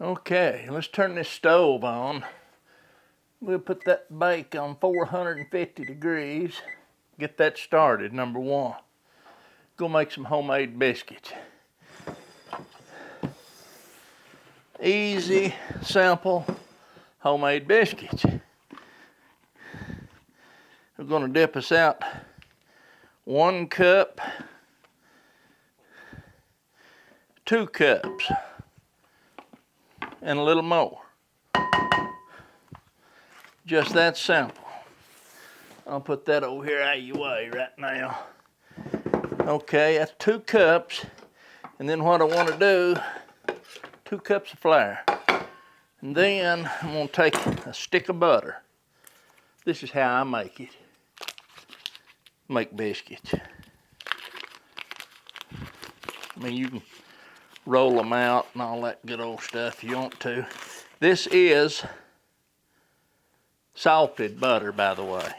Okay, let's turn this stove on. We'll put that bake on 450 degrees. Get that started, number one. Go make some homemade biscuits. Easy, simple, homemade biscuits. We're gonna dip us out 1 cup, 2 cups, and a little more. Just that simple. I'll put that over here out of your way right now. Okay, that's 2 cups. And then what I want to do, 2 cups of flour. And then I'm going to take a stick of butter. This is how I make it. Make biscuits. I mean, you can roll them out and all that good old stuff if you want to. This is salted butter, by the way.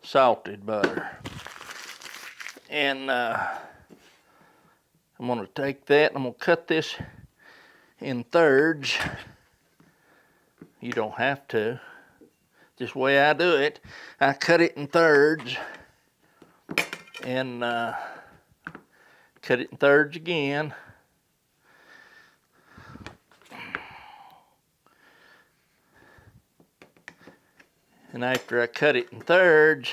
Salted butter. And I'm going to take that and I'm going to cut this in thirds. You don't have to. Just the way I do it, I cut it in thirds and cut it in thirds again. And after I cut it in thirds,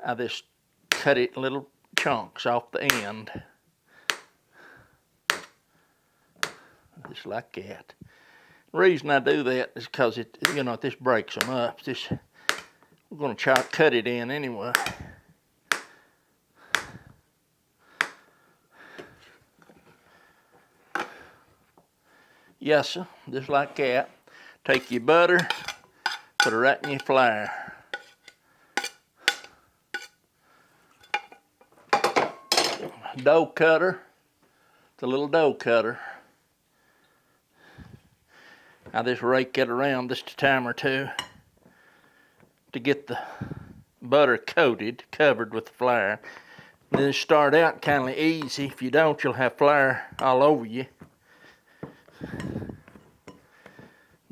I just cut it in little chunks off the end. Just like that. The reason I do that is because it, this breaks them up. We're going to cut it in anyway. Yes, sir, just like that. Take your butter, put it right in your flour. Dough cutter, it's a little dough cutter. I just rake it around just a time or two to get the butter covered with the flour. And then start out kind of easy. If you don't, you'll have flour all over you.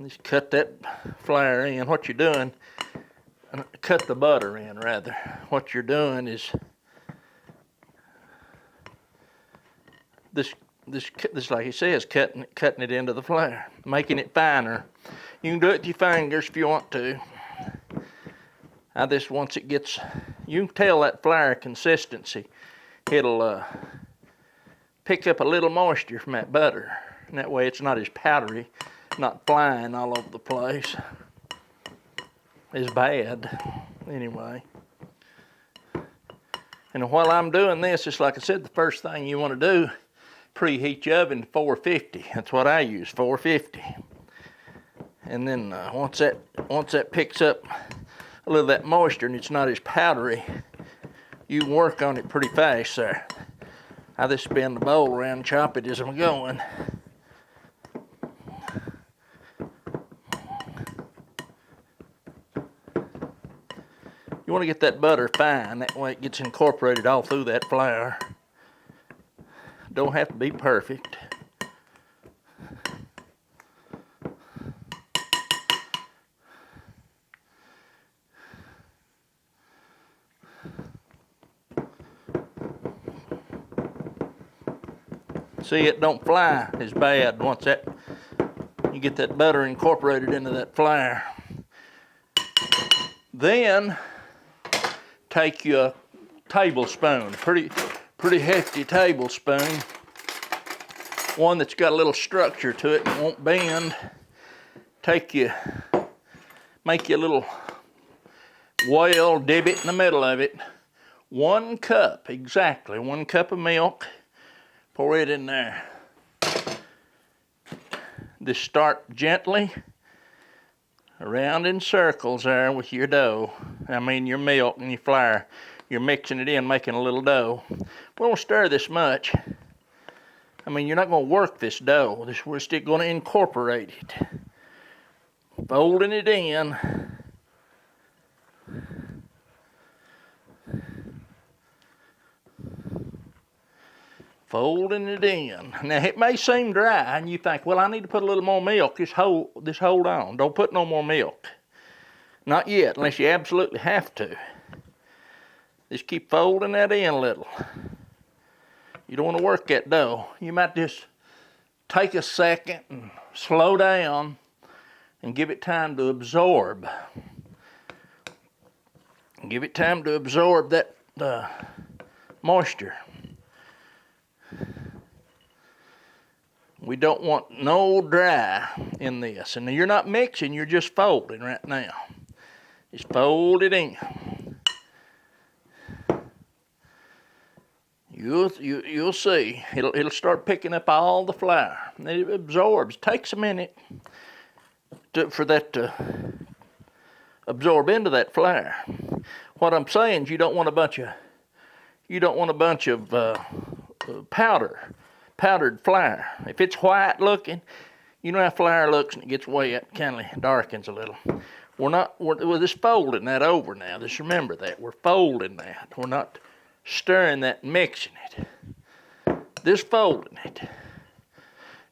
Just cut that flour in. What you're doing, cut the butter in rather. What you're doing is this like it says, cutting it into the flour, making it finer. You can do it with your fingers if you want to. Once it gets, you can tell that flour consistency. It'll pick up a little moisture from that butter. And that way it's not as powdery, not flying all over the place. It's bad, anyway. And while I'm doing this, just like I said, the first thing you want to do, preheat your oven to 450. That's what I use, 450. And then once that picks up a little of that moisture and it's not as powdery, you can work on it pretty fast there. I just spin the bowl around and chop it as I'm going. You want to get that butter fine, that way it gets incorporated all through that flour. Don't have to be perfect. See, it don't fly as bad once you get that butter incorporated into that flour. Then take your tablespoon, pretty hefty tablespoon, one that's got a little structure to it and won't bend. Make you a little well, dip it in the middle of it. 1 cup, exactly, 1 cup of milk. Pour it in there. Just start gently around in circles there with your dough. I mean your milk and your flour. You're mixing it in, making a little dough. We don't stir this much. I mean, you're not going to work this dough. We're still going to incorporate it. Folding it in. Folding it in. Now it may seem dry and you think, well, I need to put a little more milk. Just hold on. Don't put no more milk. Not yet, unless you absolutely have to. Just keep folding that in a little. You don't want to work that dough. You might just take a second and slow down and give it time to absorb. Give it time to absorb that moisture. We don't want no dry in this. And you're not mixing, you're just folding right now. Just fold it in. You'll see. It'll start picking up all the flour. And it absorbs. It takes a minute for that to absorb into that flour. What I'm saying is you don't want a bunch of powdered flour. If it's white looking, you know how flour looks and it gets wet, kind of darkens a little. We're just folding that over now. Just remember that. We're folding that. We're not stirring that and mixing it. Just folding it.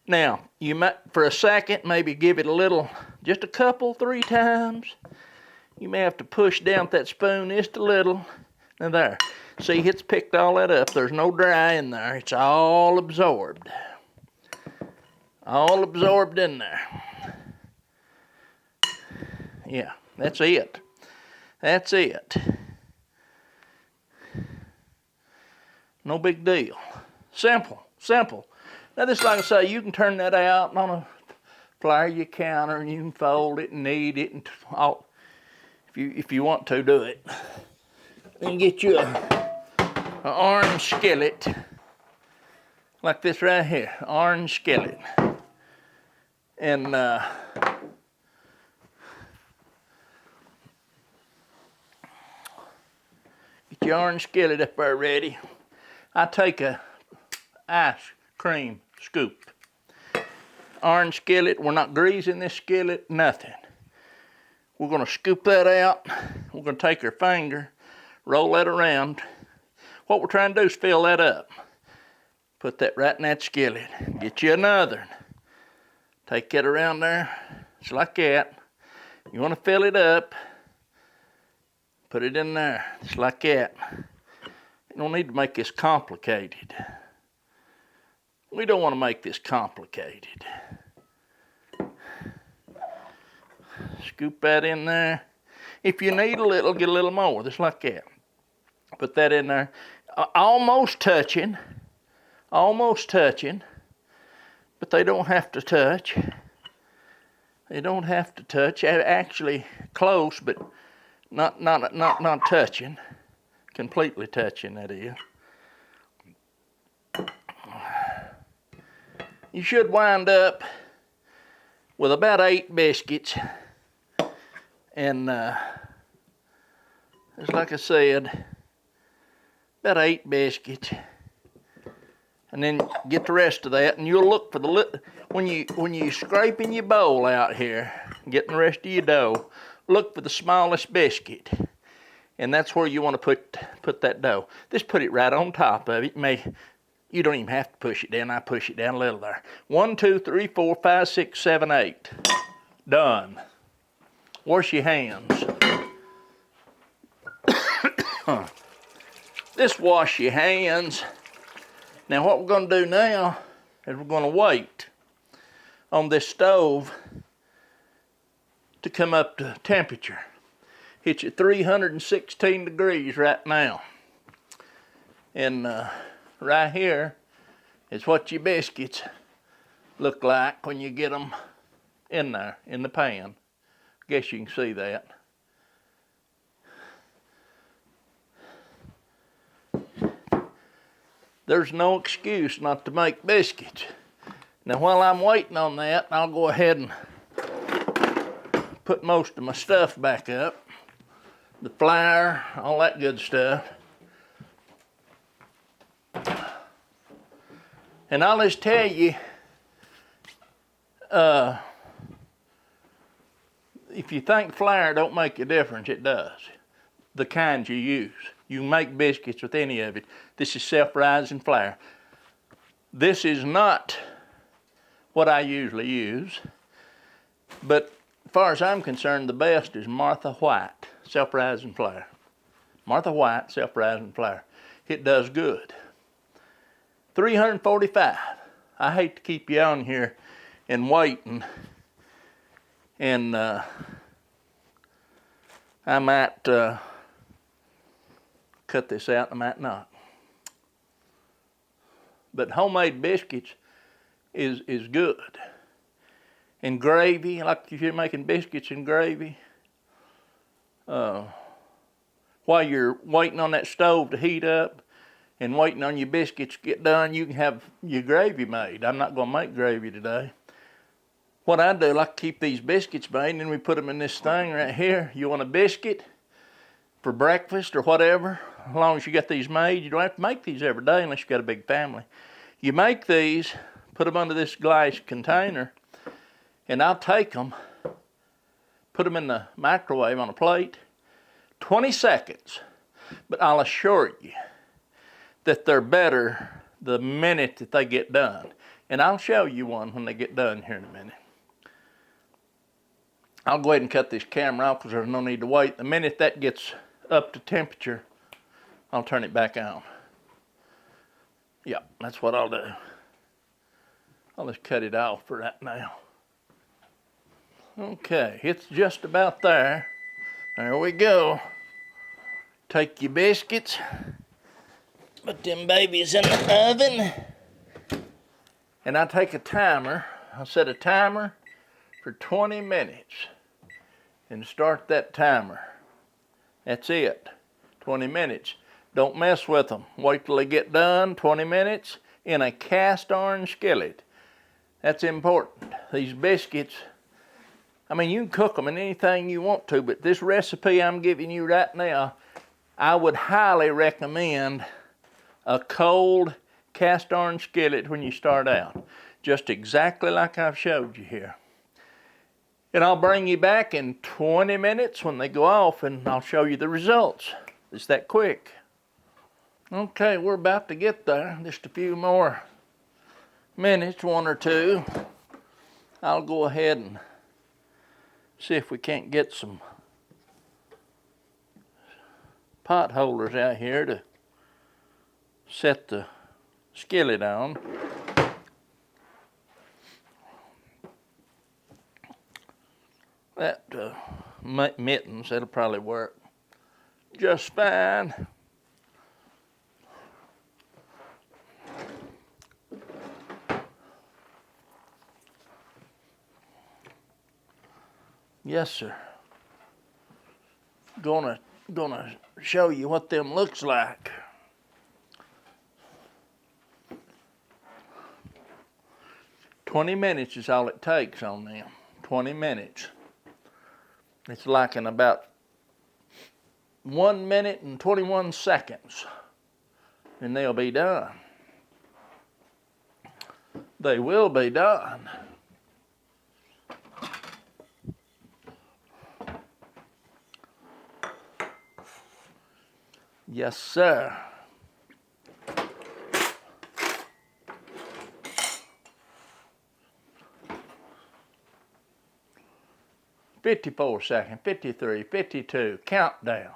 Now, you might, for a second, maybe give it a little, just a couple, 3 times. You may have to push down with that spoon just a little. Now there. See, it's picked all that up. There's no dry in there. It's all absorbed. All absorbed in there. Yeah, that's it. That's it. No big deal. Simple, simple. Now this, like I say, you can turn that out on a flour your counter and you can fold it and knead it and all. If you want to do it. Then get you an orange skillet like this right here, orange skillet. And get your orange skillet up there ready. I take a ice cream scoop. Orange skillet, we're not greasing this skillet, nothing. We're gonna scoop that out. We're gonna take our finger, roll that around. What we're trying to do is fill that up. Put that right in that skillet. Get you another one. Take that around there, just like that. You wanna fill it up, put it in there, just like that. You don't need to make this complicated. We don't want to make this complicated. Scoop that in there. If you need a little, get a little more, just like that. Put that in there. Almost touching, but they don't have to touch. They don't have to touch. Actually, close, but not touching. Completely touching, that is. You should wind up with about 8 biscuits. And just like I said, about 8 biscuits. And then get the rest of that, and you'll look for the when you scraping your bowl out here, getting the rest of your dough, look for the smallest biscuit. And that's where you want to put that dough. Just put it right on top of it. You don't even have to push it down. I push it down a little there. 1, 2, 3, 4, 5, 6, 7, 8. Done. Wash your hands. Just wash your hands. Now what we're going to do now is we're going to wait on this stove to come up to temperature. It's at 316 degrees right now. And right here is what your biscuits look like when you get them in there, in the pan. Guess you can see that. There's no excuse not to make biscuits. Now while I'm waiting on that, I'll go ahead and put most of my stuff back up. The flour, all that good stuff. And I'll just tell you, if you think flour don't make a difference, it does. The kind you use. You can make biscuits with any of it. This is self-rising flour. This is not what I usually use, but as far as I'm concerned, the best is Martha White self-rising flour. Martha White self-rising flour. It does good. 345. I hate to keep you on here and waiting, and I might cut this out, I might not. But homemade biscuits is good. And gravy, like if you're making biscuits and gravy, while you're waiting on that stove to heat up and waiting on your biscuits to get done, you can have your gravy made. I'm not going to make gravy today. What I do, I like to keep these biscuits made, and then we put them in this thing right here. You want a biscuit for breakfast or whatever, as long as you got these made. You don't have to make these every day unless you've got a big family. You make these, put them under this glass container, and I'll take them, put them in the microwave on a plate, 20 seconds. But I'll assure you that they're better the minute that they get done. And I'll show you one when they get done here in a minute. I'll go ahead and cut this camera off because there's no need to wait. The minute that gets up to temperature, I'll turn it back on. Yeah, that's what I'll do. I'll just cut it off for right now. Okay, it's just about there. There we go. Take your biscuits, put them babies in the oven, and I take a timer. I'll set a timer for 20 minutes and start that timer. That's it, 20 minutes. Don't mess with them. Wait till they get done, 20 minutes, in a cast iron skillet. That's important. These biscuits, I mean, you can cook them in anything you want to, but this recipe I'm giving you right now, I would highly recommend a cold cast iron skillet when you start out. Just exactly like I've showed you here. And I'll bring you back in 20 minutes when they go off, and I'll show you the results. It's that quick. Okay, we're about to get there. Just a few more minutes, one or two. I'll go ahead and see if we can't get some pot holders out here to set the skillet on. That mittens, that'll probably work just fine. Yes, sir. Gonna show you what them looks like. "20 minutes is all it takes on them. 20 minutes. It's like in about 1 minute and 21 seconds, and they'll be done. They will be done. Yes, sir. "54 seconds, 53, 52, countdown.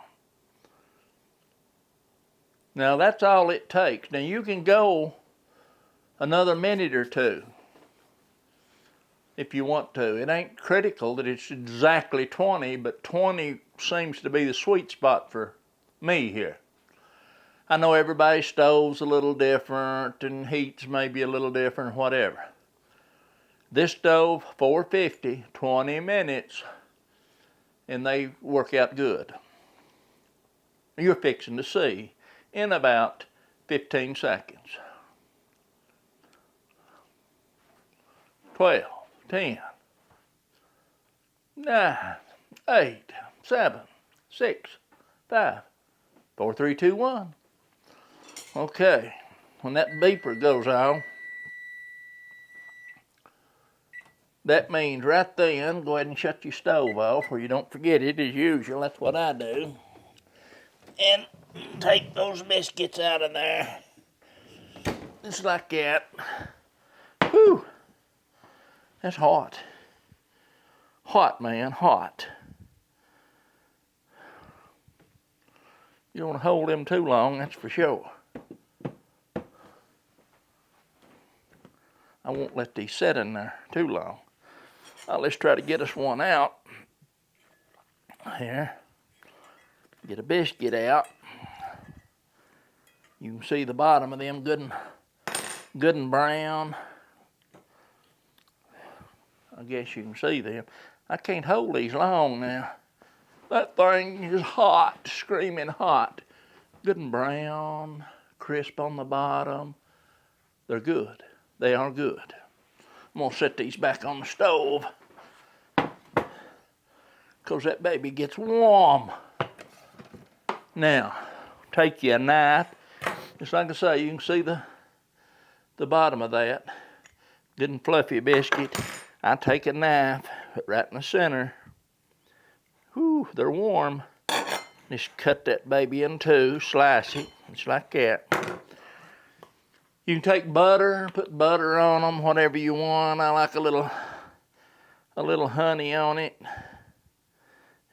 Now that's all it takes. Now you can go another minute or two if you want to. It ain't critical that it's exactly 20, but 20 seems to be the sweet spot for me here. I know everybody's stove's a little different and heats maybe a little different, whatever. This stove, 450, 20 minutes, and they work out good. You're fixing to see in about 15 seconds. 12, 10, 9, 8, 7, 6, 5, 4, 3, 2, 1. Okay, when that beeper goes on, that means right then, go ahead and shut your stove off or you don't forget it as usual. That's what I do. And take those biscuits out of there. Just like that. Whew. That's hot. Hot, man, hot. You don't want to hold them too long, that's for sure. I won't let these sit in there too long. Let's try to get us one out. Here. Get a biscuit out. You can see the bottom of them good and brown. I guess you can see them. I can't hold these long now. That thing is hot, screaming hot. Good and brown, crisp on the bottom. They're good. They are good. I'm gonna set these back on the stove because that baby gets warm. Now, take you a knife. Just like I say, you can see the bottom of that. Good and fluffy biscuit. I take a knife, put right in the center. Whew, they're warm. Just cut that baby in two, slice it, just like that. You can take butter, put butter on them, whatever you want. I like a little honey on it.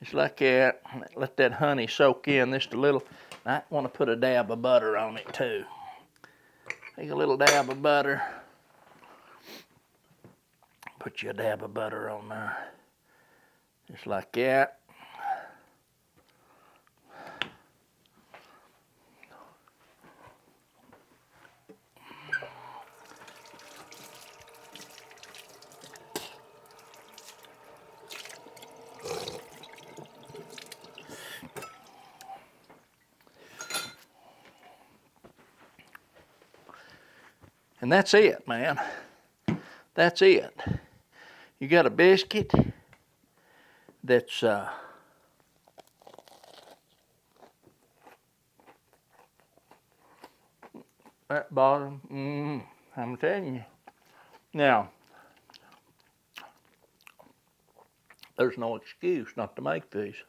Just like that. Let that honey soak in just a little. I want to put a dab of butter on it too. Take a little dab of butter. Put you a dab of butter on there. Just like that. And that's it, man. That's it. You got a biscuit that's that bottom. I'm telling you. Now, there's no excuse not to make these.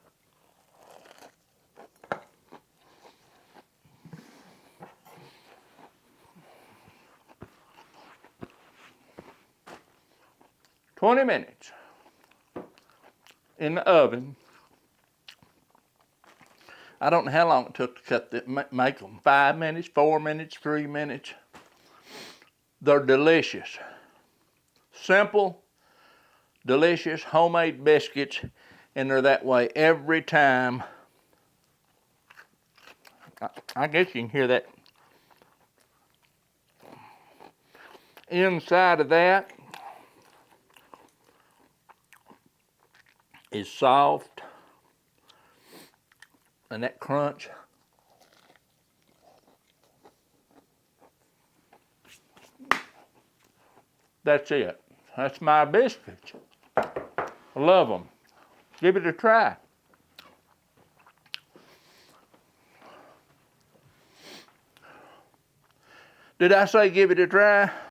"20 minutes in the oven." I don't know how long it took to make them. 5 minutes, 4 minutes, 3 minutes. They're delicious. Simple, delicious, homemade biscuits, and they're that way every time. I guess you can hear that. Inside of that is soft, and that crunch. That's it. That's my biscuits. I love them. Give it a try. Did I say give it a try?